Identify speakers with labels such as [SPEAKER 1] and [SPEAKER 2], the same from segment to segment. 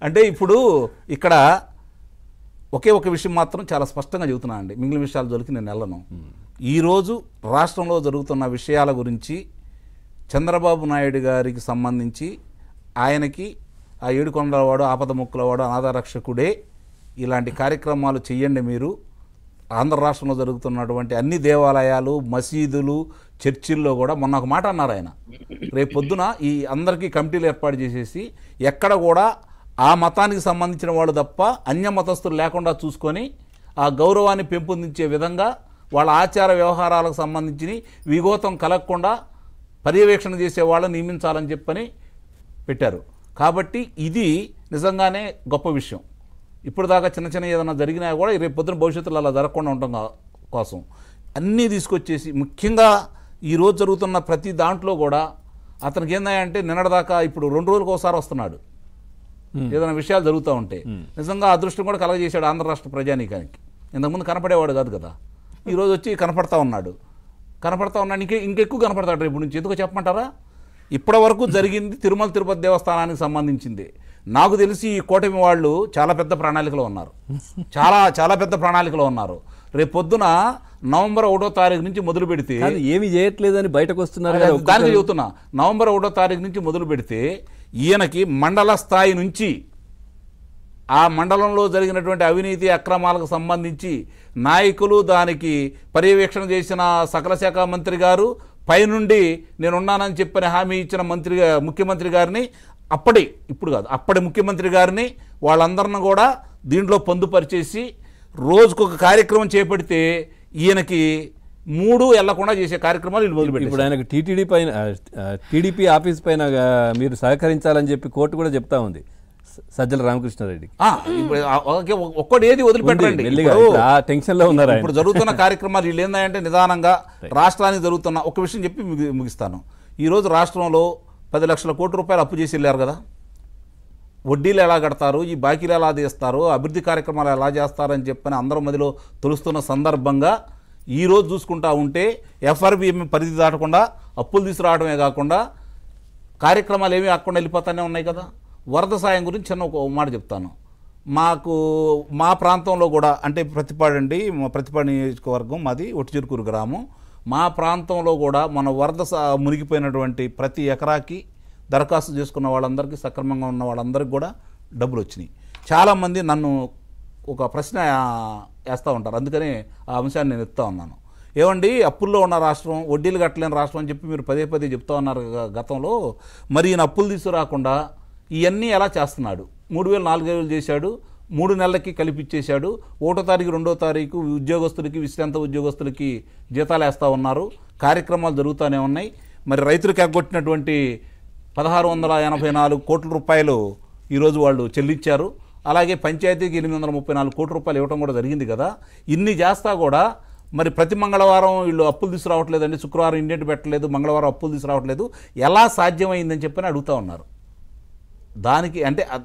[SPEAKER 1] అంటే ఇప్పుడు ఇక్కడ ఒకే ఒక విషయం మాత్రం చాలా స్పష్టంగా చెబుతున్నాను అండి. మిగిలిన విషయాల జోలికి నేను వెళ్ళను. ఈరోజు రాష్ట్రంలో జరుగుతున్న విషయాల గురించి చంద్రబాబు నాయుడు గారికి సంబంధించి ఆయనకి ఆ ఏడుకొండలవాడు, ఆపద ముక్కులవాడు, అనాథరక్షకుడే ఇలాంటి కార్యక్రమాలు చెయ్యండి మీరు. ఆంధ్ర రాష్ట్రంలో జరుగుతున్నటువంటి అన్ని దేవాలయాలు, మసీదులు, చర్చిల్లో కూడా మొన్న ఒక మాట అన్నారు ఆయన. రేపు పొద్దున ఈ అందరికీ కమిటీలు ఏర్పాటు చేసేసి ఎక్కడ కూడా ఆ మతానికి సంబంధించిన వాళ్ళు తప్ప అన్య మతస్థులు లేకుండా చూసుకొని ఆ గౌరవాన్ని పెంపొందించే విధంగా వాళ్ళ ఆచార వ్యవహారాలకు సంబంధించి విఘాతం కలగకుండా పర్యవేక్షణ చేసే వాళ్ళని నియమించాలని చెప్పని పెట్టారు. కాబట్టి ఇది నిజంగానే గొప్ప విషయం. ఇప్పుడు దాకా చిన్న చిన్న ఏదైనా జరిగినా కూడా రేపు పొద్దున భవిష్యత్తులో అలా జరగకుండా ఉండటం కోసం అన్నీ తీసుకొచ్చేసి ముఖ్యంగా ఈరోజు జరుగుతున్న ప్రతి దాంట్లో కూడా అతనికి ఏందంటే నిన్నటిదాకా ఇప్పుడు 2 రోజులకు ఒకసారి వస్తున్నాడు ఏదైనా విషయాలు జరుగుతూ ఉంటే. నిజంగా అదృష్టం కూడా కలగజేశాడు ఆంధ్ర రాష్ట్ర ప్రజానీకానికి. ఇంతకుముందు కనపడేవాడు కాదు కదా, ఈరోజు వచ్చి కనపడతా ఉన్నాడు. ఇంకెక్కువ కనపడతాడు రేపు నుంచి. ఎందుకో చెప్పమంటారా? ఇప్పటి వరకు జరిగింది తిరుమల తిరుపతి దేవస్థానానికి సంబంధించింది. నాకు తెలిసి ఈ కూటమి వాళ్ళు చాలా పెద్ద ప్రణాళికలో ఉన్నారు. చాలా పెద్ద ప్రణాళికలో ఉన్నారు. రేపు పొద్దున నవంబర్ 1వ తారీఖు నుంచి మొదలు పెడితే
[SPEAKER 2] ఏమి చేయట్లేదని బయటకు వస్తున్నారు.
[SPEAKER 1] దానికి చెబుతున్నా, నవంబర్ 1వ తారీఖు నుంచి మొదలు పెడితే ఈయనకి మండల స్థాయి నుంచి ఆ మండలంలో జరిగినటువంటి అవినీతి అక్రమాలకు సంబంధించి నాయకులు, దానికి పర్యవేక్షణ చేసిన సకల శాఖ మంత్రి గారు, పైనుండి నేనున్నానని చెప్పని హామీ ఇచ్చిన ముఖ్యమంత్రి గారిని, అప్పటి ముఖ్యమంత్రి గారిని వాళ్ళందరిని కూడా దీంట్లో పొందుపరిచేసి రోజుకొక కార్యక్రమం చేపడితే ఈయనకి 3 వెళ్లకుండా చేసే కార్యక్రమాలు వీళ్ళు మొదలుపెట్టారు.
[SPEAKER 2] ఇప్పుడు ఆయనకు టీడీపీ ఆఫీస్ పైన మీరు సహకరించాలని చెప్పి కోర్టు కూడా చెప్తా ఉంది సజ్జల రామకృష్ణారెడ్డికి.
[SPEAKER 1] ఒక్కటి ఏది వదిలిపెట్టండి,
[SPEAKER 2] టెన్షన్ లో ఉన్నారు.
[SPEAKER 1] ఇప్పుడు జరుగుతున్న కార్యక్రమాలు వీళ్ళు ఏంటంటే నిదానంగా రాష్ట్రానికి జరుగుతున్న ఒక విషయం చెప్పి ముగిస్తాను. ఈరోజు రాష్ట్రంలో 10 లక్షల కోట్ల రూపాయలు అప్పు చేసి వెళ్ళారు కదా. వడ్డీలు ఎలా కడతారు, ఈ బాకీలు ఎలా తీస్తారు, అభివృద్ధి కార్యక్రమాలు ఎలా చేస్తారని చెప్పని అందరి మధ్యలో తెలుస్తున్న సందర్భంగా ఈరోజు చూసుకుంటా ఉంటే ఎఫ్ఆర్బిఎం పరిధి దాటకుండా అప్పులు తీసుకురావడమే కాకుండా కార్యక్రమాలు ఏమీ ఆకుండా వెళ్ళిపోతానే ఉన్నాయి కదా. వరద సాయం గురించి చిన్న ఒక మాట చెప్తాను. మా ప్రాంతంలో కూడా అంటే ప్రతిపాడు నియోజకవర్గం మాది ఒట్టిచెరుకూరు గ్రామం. మా ప్రాంతంలో కూడా మన వరద మునిగిపోయినటువంటి ప్రతి ఎకరాకి దరఖాస్తు చేసుకున్న వాళ్ళందరికీ, సక్రమంగా ఉన్న వాళ్ళందరికీ కూడా డబ్బులు వచ్చినాయి. చాలామంది నన్ను ఒక ప్రశ్న వేస్తూ ఉంటారు, అందుకని ఆ అంశాన్ని నేను ఎత్తుతా ఉన్నాను. ఏమండి, అప్పుల్లో ఉన్న రాష్ట్రం, వడ్డీలు కట్టలేని రాష్ట్రం అని చెప్పి మీరు పదే చెప్తా ఉన్నారు గతంలో. మరి ఈయన అప్పులు తీసుకురాకుండా ఇవన్నీ ఎలా చేస్తున్నాడు? 3,000 4,000 చేశాడు, 3 నెలలకి కలిపిచ్చేశాడు. 1వ తారీఖు 2వ తారీఖు ఉద్యోగస్తులకి, విశ్రాంత ఉద్యోగస్తులకి జీతాలు వేస్తూ ఉన్నారు. కార్యక్రమాలు జరుగుతూనే ఉన్నాయి. మరి రైతులకు ఎగ్గొట్టినటువంటి 1,684 కోట్ల రూపాయలు ఈరోజు వాళ్ళు చెల్లించారు. అలాగే పంచాయతీకి 834 కోట్ల రూపాయలు ఇవ్వడం కూడా జరిగింది కదా. ఇన్ని చేస్తా కూడా మరి ప్రతి మంగళవారం వీళ్ళు అప్పులు తీసుకురావట్లేదండి, శుక్రవారం ఇండెంట్ పెట్టలేదు, మంగళవారం అప్పులు తీసుకురావట్లేదు, ఎలా సాధ్యమైందని చెప్పని అడుగుతూ ఉన్నారు.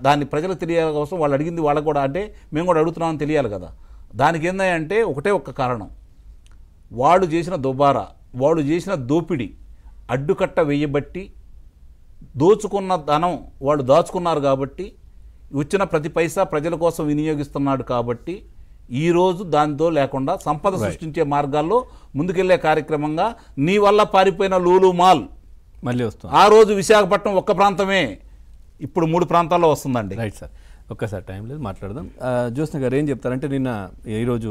[SPEAKER 1] దాన్ని ప్రజలకు తెలియాల కోసం వాళ్ళు అడిగింది వాళ్ళకు కూడా, అంటే మేము కూడా అడుగుతున్నామని తెలియాలి కదా. దానికి ఏంటంటే ఒక్క కారణం, వాళ్ళు చేసిన దుబారా, వాళ్ళు చేసిన దోపిడీ అడ్డుకట్ట వేయబట్టి దోచుకున్న ధనం వాళ్ళు దాచుకున్నారు కాబట్టి, వచ్చిన ప్రతి పైసా ప్రజల కోసం వినియోగిస్తున్నాడు కాబట్టి ఈరోజు దానితో లేకుండా సంపద సృష్టించే మార్గాల్లో ముందుకెళ్లే కార్యక్రమంగా నీ వల్ల పారిపోయిన లూలు మాల్
[SPEAKER 2] మళ్ళీ వస్తుంది.
[SPEAKER 1] ఆ రోజు విశాఖపట్నం ఒక్క ప్రాంతమే, ఇప్పుడు 3 ప్రాంతాల్లో వస్తుందండి.
[SPEAKER 2] రైట్ సార్, ఒక్కసారి టైం లేదు మాట్లాడదాం. జ్యోత్స్న గారు ఏం చెప్తారంటే, ఈరోజు